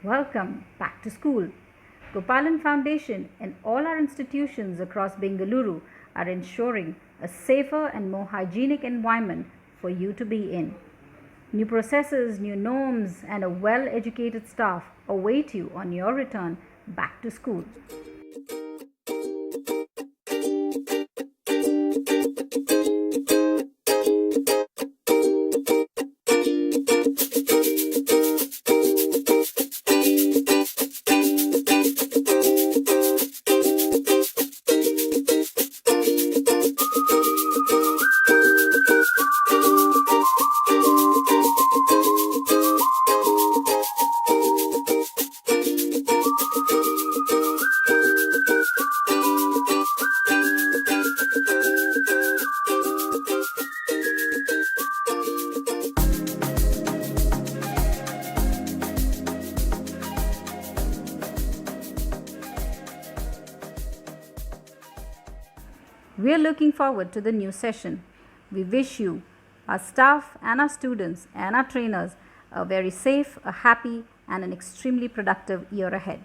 Welcome back to school. Gopalan Foundation and all our institutions across Bengaluru are ensuring a safer and more hygienic environment for you to be in. New processes, new norms, and a well educated staff await you on your return back to school. We are looking forward to the new session. We wish you, our staff, and our students and our trainers a very safe, a happy, and an extremely productive year ahead.